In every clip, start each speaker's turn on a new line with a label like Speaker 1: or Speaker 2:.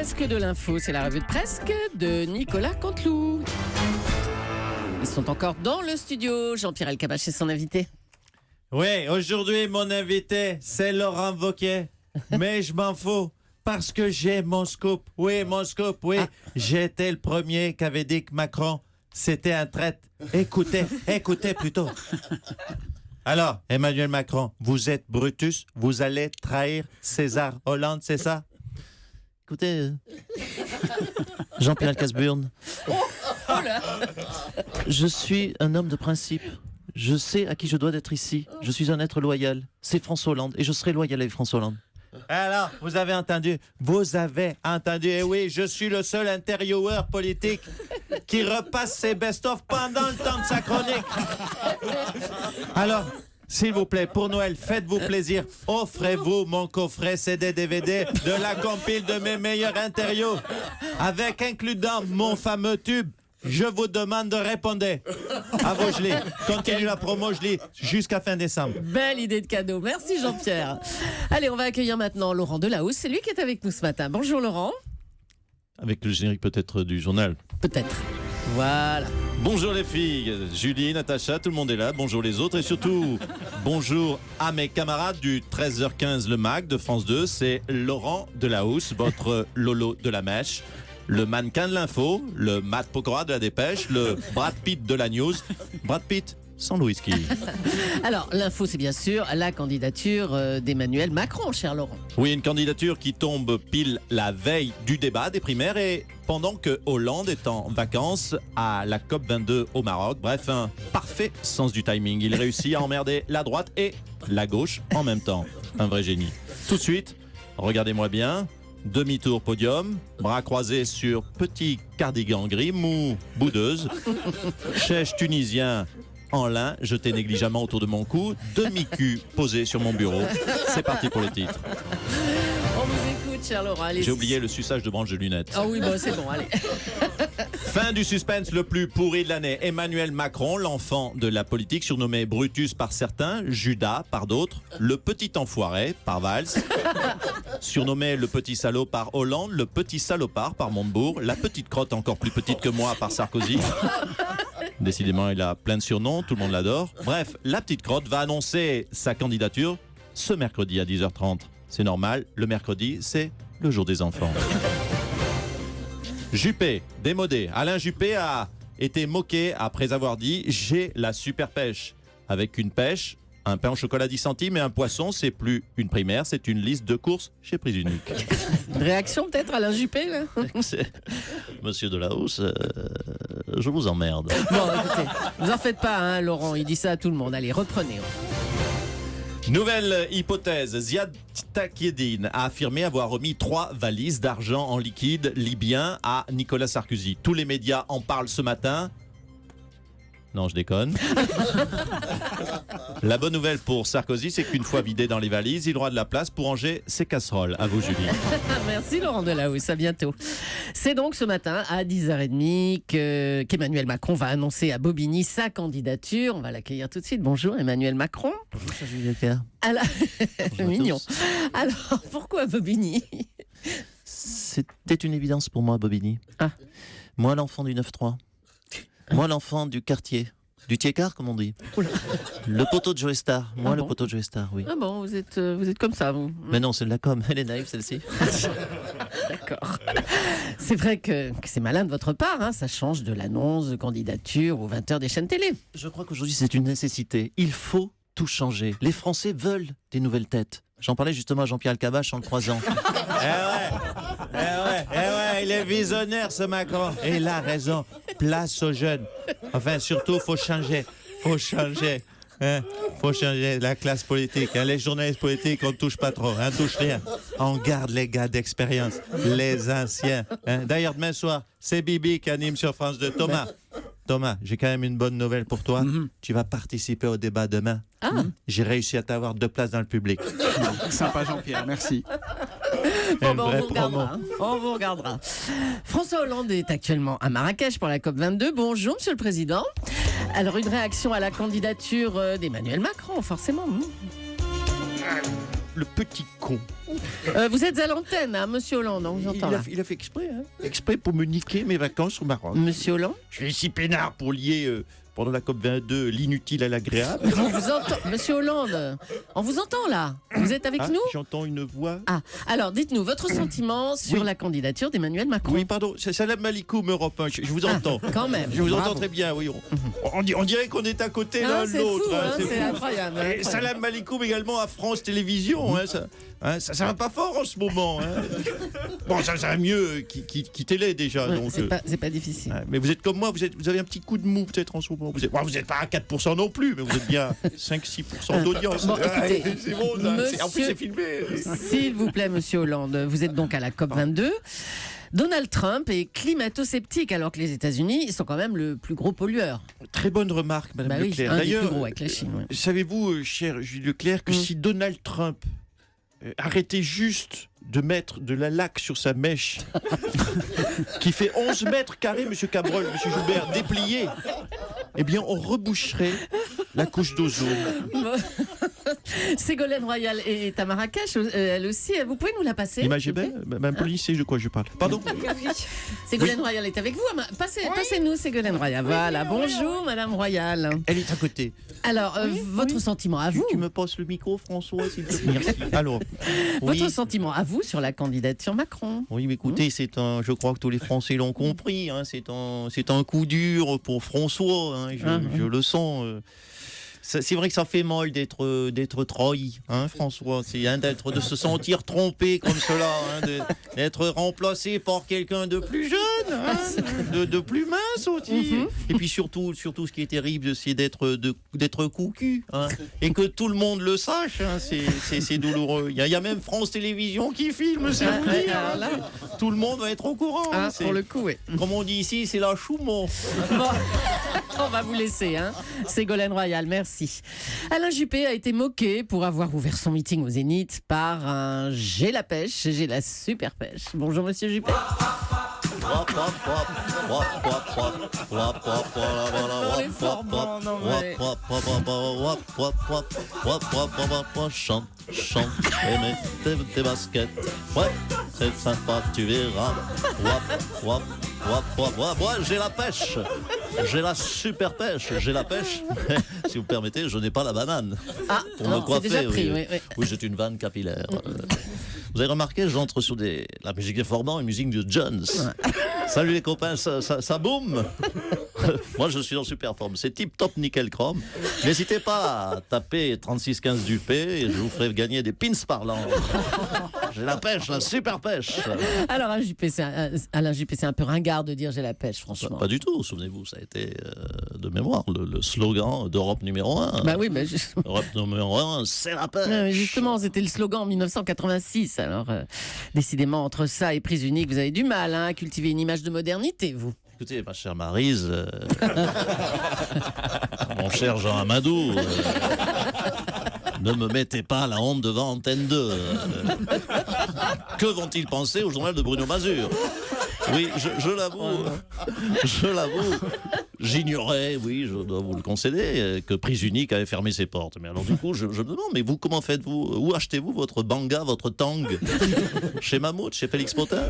Speaker 1: presque de l'info, c'est la revue de presque de Nicolas Canteloup. Ils sont encore dans le studio. Jean-Pierre Elkabbach est son invité.
Speaker 2: Oui, aujourd'hui, mon invité, c'est Laurent Wauquiez. Mais je m'en fous, parce que j'ai mon scoop. Oui, mon scoop, oui. J'étais le premier qui avait dit que Macron, c'était un traître. Écoutez plutôt. Alors, Emmanuel Macron, vous êtes Brutus, vous allez trahir César Hollande, c'est ça? Écoutez, Jean-Pierre Casburne, je suis un homme de principe. Je sais à qui je dois d'être ici. Je suis un être loyal. C'est François Hollande et je serai loyal avec François Hollande. Alors, vous avez entendu, et oui, je suis le seul intervieweur politique qui repasse ses best-of pendant le temps de sa chronique. Alors, s'il vous plaît, pour Noël, faites-vous plaisir, offrez-vous mon coffret CD-DVD de la compile de mes meilleurs interviews, avec inclus dedans mon fameux tube. Je vous demande de répondre. À vos gelés. Continue la promo, je lis jusqu'à fin décembre.
Speaker 1: Belle idée de cadeau. Merci Jean-Pierre. Allez, on va accueillir maintenant Laurent Delahousse. C'est lui qui est avec nous ce matin. Bonjour Laurent.
Speaker 2: Avec le générique peut-être du journal.
Speaker 1: Peut-être. Voilà.
Speaker 2: Bonjour les filles, Julie, Natacha, tout le monde est là. Bonjour les autres et surtout, bonjour à mes camarades du 13h15 le MAC de France 2. C'est Laurent Delahousse, votre Lolo de la Mèche. Le mannequin de l'info, le Matt Pokora de la dépêche, le Brad Pitt de la news. Brad Pitt sans le whisky.
Speaker 1: Alors, l'info, c'est bien sûr la candidature d'Emmanuel Macron, cher Laurent.
Speaker 2: Oui, une candidature qui tombe pile la veille du débat des primaires et pendant que Hollande est en vacances à la COP22 au Maroc. Bref, un parfait sens du timing. Il réussit à emmerder la droite et la gauche en même temps. Un vrai génie. Tout de suite, regardez-moi bien. Demi-tour podium, bras croisés sur petit cardigan gris, mou, boudeuse, chèche tunisien en lin jeté négligemment autour de mon cou, demi-cul posé sur mon bureau. C'est parti pour le titre.
Speaker 1: On vous écoute, cher Laurent. Allez.
Speaker 2: J'ai oublié le suçage de branche de lunettes.
Speaker 1: Ah oui, bon, c'est bon, allez.
Speaker 2: Fin du suspense le plus pourri de l'année. Emmanuel Macron, l'enfant de la politique, surnommé Brutus par certains, Judas par d'autres, le petit enfoiré par Valls, surnommé le petit salaud par Hollande, le petit salopard par Montebourg, la petite crotte encore plus petite que moi par Sarkozy. Décidément, il a plein de surnoms, tout le monde l'adore. Bref, la petite crotte va annoncer sa candidature ce mercredi à 10h30. C'est normal, le mercredi, c'est le jour des enfants. Juppé, démodé. Alain Juppé a été moqué après avoir dit « J'ai la super pêche ». Avec une pêche, un pain au chocolat 10 centimes et un poisson, c'est plus une primaire, c'est une liste de courses chez Prix Unique.
Speaker 1: Une réaction peut-être, Alain Juppé, là?
Speaker 2: Monsieur Delahousse, je vous emmerde.
Speaker 1: Bon, écoutez, vous en faites pas, hein, Laurent, il dit ça à tout le monde. Allez, reprenez.
Speaker 2: Nouvelle hypothèse, Ziad Takieddine a affirmé avoir remis 3 valises d'argent en liquide libyen à Nicolas Sarkozy. Tous les médias en parlent ce matin. Non, je déconne. La bonne nouvelle pour Sarkozy, c'est qu'une fois vidé dans les valises, il aura de la place pour ranger ses casseroles. À vous, Julie.
Speaker 1: Merci Laurent Delahousse, à bientôt. C'est donc ce matin à 10h30 qu'Emmanuel Macron va annoncer à Bobigny sa candidature. On va l'accueillir tout de suite. Bonjour Emmanuel Macron.
Speaker 2: Bonjour, Julie Leclerc.
Speaker 1: Alors, mignon. Alors, pourquoi Bobigny?
Speaker 3: C'était une évidence pour moi, Bobigny.
Speaker 1: Ah.
Speaker 3: Moi, l'enfant du 9-3. Moi, l'enfant du quartier. Du Tiécar, comme on dit.
Speaker 1: Oula.
Speaker 3: Le poteau de Joe Star. Moi,
Speaker 1: Ah
Speaker 3: le
Speaker 1: bon
Speaker 3: poteau de Joe Star, oui.
Speaker 1: Ah bon, vous êtes comme ça, vous?
Speaker 3: Mais non, c'est de la com. Elle est naïve, celle-ci.
Speaker 1: D'accord. C'est vrai que c'est malin de votre part, hein, ça change de l'annonce de candidature aux 20h des chaînes télé.
Speaker 3: Je crois qu'aujourd'hui, c'est une nécessité. Il faut tout changer. Les Français veulent des nouvelles têtes. J'en parlais justement à Jean-Pierre Elkabbach en le croisant.
Speaker 2: Eh ouais, il est visionnaire ce Macron. Et il a raison. Place aux jeunes. Enfin, surtout, faut changer. Faut changer la classe politique. Hein. Les journalistes politiques, on touche pas trop. On touche rien. On garde les gars d'expérience, les anciens. Hein. D'ailleurs, demain soir, c'est Bibi qui anime sur France 2. Thomas, j'ai quand même une bonne nouvelle pour toi. Tu vas participer au débat demain. J'ai réussi à t'avoir 2 places dans le public.
Speaker 4: Sympa Jean-Pierre, merci.
Speaker 1: Bon, on vous regardera. On vous regardera. François Hollande est actuellement à Marrakech pour la COP22. Bonjour, Monsieur le Président. Alors, une réaction à la candidature d'Emmanuel Macron, forcément.
Speaker 2: le petit con.
Speaker 1: Vous êtes à l'antenne, hein, monsieur Hollande, on vous entend là.
Speaker 2: Il a fait exprès, hein. Exprès pour me niquer mes vacances au Maroc.
Speaker 1: Monsieur Hollande,
Speaker 2: Je suis si peinard pour lier, pendant la COP22, l'inutile à l'agréable.
Speaker 1: on vous entend. Monsieur Hollande, on vous entend là. Vous êtes avec
Speaker 2: Ah,
Speaker 1: nous?
Speaker 2: j'entends une voix.
Speaker 1: Ah, alors dites-nous votre sentiment sur
Speaker 2: Oui.
Speaker 1: la candidature d'Emmanuel Macron.
Speaker 2: Oui, pardon, c'est Salam Malikoum, Europe 1. Je vous entends.
Speaker 1: Quand même.
Speaker 2: Je vous entends
Speaker 1: Bravo.
Speaker 2: très bien, oui. On dirait qu'on est à côté
Speaker 1: Ah,
Speaker 2: l'un de
Speaker 1: c'est
Speaker 2: l'autre.
Speaker 1: fou, hein,
Speaker 2: c'est
Speaker 1: c'est
Speaker 2: fou.
Speaker 1: incroyable.
Speaker 2: Et
Speaker 1: incroyable.
Speaker 2: Salam Malikoum également à France Télévisions. Ça va pas fort en ce moment. Hein. Bon, ça va mieux quittez-les déjà.
Speaker 1: Ouais,
Speaker 2: donc,
Speaker 1: c'est pas difficile.
Speaker 2: mais vous êtes comme moi, vous avez un petit coup de mou peut-être en ce moment. Vous êtes pas à 4% non plus, mais vous êtes bien à 5-6% d'audience.
Speaker 1: Bon, écoutez,
Speaker 2: c'est bon, ça. En plus
Speaker 1: monsieur-
Speaker 2: c'est filmé.
Speaker 1: S'il vous plaît, monsieur Hollande, vous êtes donc à la COP22. Donald Trump est climato-sceptique, alors que les États-Unis sont quand même le plus gros pollueur.
Speaker 2: Très bonne remarque, Madame
Speaker 1: Bah oui,
Speaker 2: Leclerc.
Speaker 1: un des
Speaker 2: D'ailleurs,
Speaker 1: plus gros avec la Chine. Ouais.
Speaker 2: savez-vous, cher Jules Leclerc, que si Donald Trump arrêtait juste de mettre de la laque sur sa mèche, qui fait 11 mètres carrés, Monsieur Cabrol, Monsieur Joubert, déplié, eh bien, on reboucherait la couche d'ozone.
Speaker 1: Ségolène Royal est à Marrakech, elle aussi. Vous pouvez nous la passer?
Speaker 2: L'image est
Speaker 1: s'il vous
Speaker 2: belle. Madame Police sait de quoi je parle. Pardon.
Speaker 1: plaît Ségolène Royal est avec vous. Passez-nous Ségolène Royal. Voilà, bonjour Madame Royal.
Speaker 2: Elle est à côté.
Speaker 1: Alors, votre sentiment à vous?
Speaker 2: Tu me passes le micro, François, s'il te plaît. Merci. Alors,
Speaker 1: Votre
Speaker 2: oui.
Speaker 1: sentiment à vous sur la candidature Macron?
Speaker 2: Oui, mais écoutez, je crois que tous les Français l'ont compris. Hein, c'est un coup dur pour François. Hein, je le sens. C'est vrai que ça fait mal d'être trahi, hein, François. C'est de se sentir trompé comme cela, hein, d'être remplacé par quelqu'un de plus jeune, hein, de plus mince aussi. Et puis surtout, ce qui est terrible, c'est d'être coucu, hein, et que tout le monde le sache. Hein, c'est douloureux. Il y a même France Télévisions qui filme, c'est vous dire.
Speaker 1: alors là.
Speaker 2: Tout le monde va être au courant. Hein,
Speaker 1: Pour le coup, oui.
Speaker 2: Comme on dit ici, c'est la choumo.
Speaker 1: Bon, on va vous laisser, hein. Ségolène Royal, merci. Alain Juppé a été moqué pour avoir ouvert son meeting au Zénith par un j'ai la pêche, j'ai la super pêche. Bonjour Monsieur Juppé. On est fort bon, non mais...
Speaker 3: Chante, chante, et mets tes baskets. Ouais, c'est sympa, tu verras. Wap, wap, wap, wap, wap. Ouais, j'ai la pêche. J'ai la super pêche. J'ai la pêche. Si vous permettez, je n'ai pas la banane.
Speaker 1: Ah,
Speaker 3: Pour
Speaker 1: non,
Speaker 3: me coiffer,
Speaker 1: c'est déjà pris,
Speaker 3: oui.
Speaker 1: oui.
Speaker 3: Oui, j'ai une vanne capillaire. Vous avez remarqué, j'entre sur la musique de Forban, une musique de Jones. Salut les copains, ça boum. Moi, je suis en super forme. C'est tip top nickel chrome. N'hésitez pas à taper 3615 Dupé et je vous ferai gagner des pins parlants. J'ai la pêche, la super pêche.
Speaker 1: Alors Alain Juppé, c'est un peu ringard de dire j'ai la pêche, franchement.
Speaker 3: Pas du tout, souvenez-vous, ça a été de mémoire le slogan d'Europe numéro 1.
Speaker 1: Bah oui, mais justement.
Speaker 3: Europe numéro 1, c'est la pêche.
Speaker 1: Ouais, mais justement, c'était le slogan en 1986. Alors, décidément, entre ça et prise unique, vous avez du mal à cultiver une image de modernité, vous.
Speaker 3: Écoutez, ma chère Maryse, mon cher Jean Amadou, ne me mettez pas la honte devant Antenne 2. Que vont-ils penser au journal de Bruno Mazur? Oui, je l'avoue, j'ignorais, oui, je dois vous le concéder, que Prise Unique avait fermé ses portes. Mais alors du coup, je me demande, mais vous, comment faites-vous? Où achetez-vous votre banga, votre tang? Chez Mammouth, chez Félix Potin?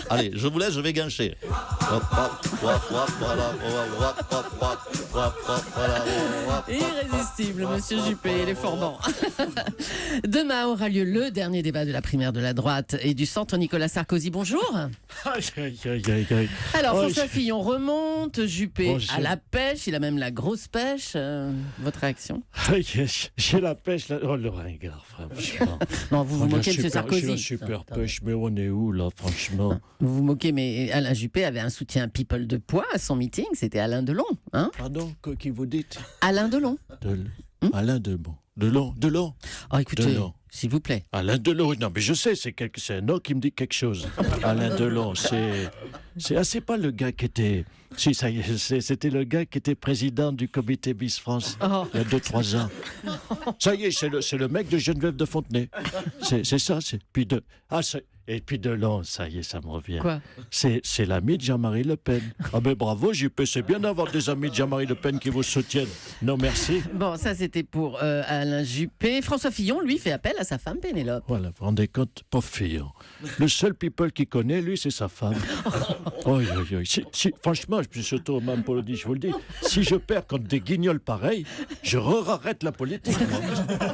Speaker 3: Allez, je vous laisse, je vais gâcher.
Speaker 1: Irrésistible, Monsieur Juppé, il est fort bon. Demain aura lieu le dernier débat de la primaire de la droite et du centre. Nicolas Sarkozy, bonjour. Alors, François Fillon remonte, Juppé à la pêche, il a même la grosse pêche. Votre réaction?
Speaker 5: J'ai la pêche, là. Oh, le ringard, franchement.
Speaker 1: Non, vous vous moquez de M.
Speaker 5: J'ai la
Speaker 1: Sarkozy.
Speaker 5: super pêche, mais on est où, là, franchement?
Speaker 1: Vous vous moquez, mais Alain Juppé avait un soutien people de poids à son meeting, c'était Alain Delon. Hein?
Speaker 5: Pardon, qui vous dites?
Speaker 1: Alain Delon.
Speaker 5: Alain Delon.
Speaker 1: Oh, écoutez,
Speaker 5: Delon.
Speaker 1: s'il vous plaît.
Speaker 5: Alain Delon, non, mais je sais, c'est un nom qui me dit quelque chose. Alain Delon, c'est pas le gars qui était... Si, ça y est, c'était le gars qui était président du comité Miss France il y a 2-3 ans. Ça y est, c'est le mec de Geneviève de Fontenay. C'est ça, c'est... Puis Et puis Delon, ça y est, ça me revient.
Speaker 1: Quoi?
Speaker 5: C'est l'ami de Jean-Marie Le Pen. Ah ben bravo, JP, c'est bien d'avoir des amis de Jean-Marie Le Pen qui vous soutiennent. Non, merci.
Speaker 1: Bon, ça c'était pour Alain Juppé. François Fillon, lui, fait appel à sa femme Pénélope.
Speaker 5: Voilà, vous vous rendez compte, pauvre Fillon. Le seul people qu'il connaît, lui, c'est sa femme. Oi, oi, oi. Franchement, je suis surtout même pour le dire, je vous le dis, si je perds contre des guignols pareils, je arrête la politique. Moi.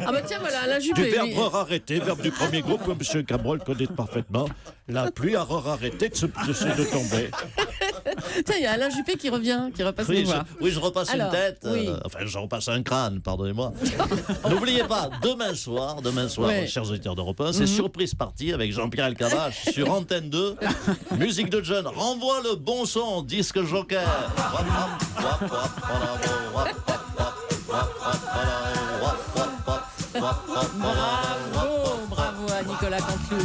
Speaker 1: Ah bah tiens, voilà, Alain
Speaker 5: Du
Speaker 1: Juppé.
Speaker 5: verbe
Speaker 1: lui.
Speaker 5: arrêter, verbe du premier groupe, M. Cabrol connaît parfaitement. La pluie a arrêté de tomber.
Speaker 1: Tiens, il y a Alain Juppé qui revient, qui repasse nous voir.
Speaker 3: Je repasse
Speaker 1: Alors,
Speaker 3: une tête.
Speaker 1: oui.
Speaker 3: Enfin, je repasse un crâne, pardonnez-moi. N'oubliez pas, demain soir,
Speaker 1: Ouais.
Speaker 3: chers auditeurs d'Europe 1, c'est Surprise Party avec Jean-Pierre Elkabbach sur Antenne 2. Musique de John. Renvoie le bon son, disque joker.
Speaker 1: Bravo à Nicolas Canteloup.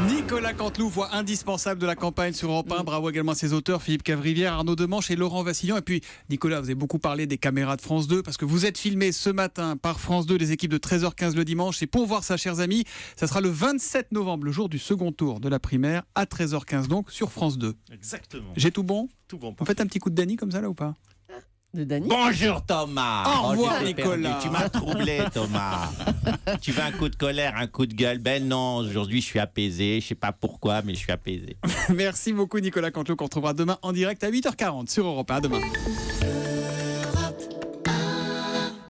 Speaker 4: Nicolas Canteloup, voix indispensable de la campagne sur Europe 1. Bravo également à ses auteurs, Philippe Cavrivière, Arnaud Demanche et Laurent Vassillon. Et puis, Nicolas, vous avez beaucoup parlé des caméras de France 2 parce que vous êtes filmé ce matin par France 2, les équipes de 13h15 le dimanche. Et pour voir ça, chers amis, ça sera le 27 novembre, le jour du second tour de la primaire, à 13h15 donc, sur France 2.
Speaker 3: Exactement.
Speaker 4: J'ai tout bon?
Speaker 3: Tout bon.
Speaker 4: Vous faites un petit coup de Dany comme ça, là, ou pas?
Speaker 1: De Dany.
Speaker 6: Bonjour Thomas.
Speaker 4: Au revoir,
Speaker 6: j'étais perdu.
Speaker 4: Nicolas.
Speaker 6: Tu m'as troublé Thomas. Tu veux un coup de colère, un coup de gueule? Ben non, aujourd'hui je suis apaisé. Je sais pas pourquoi, mais je suis apaisé.
Speaker 4: Merci beaucoup, Nicolas Canteloup, qu'on retrouvera demain en direct à 8h40 sur Europe 1. À demain.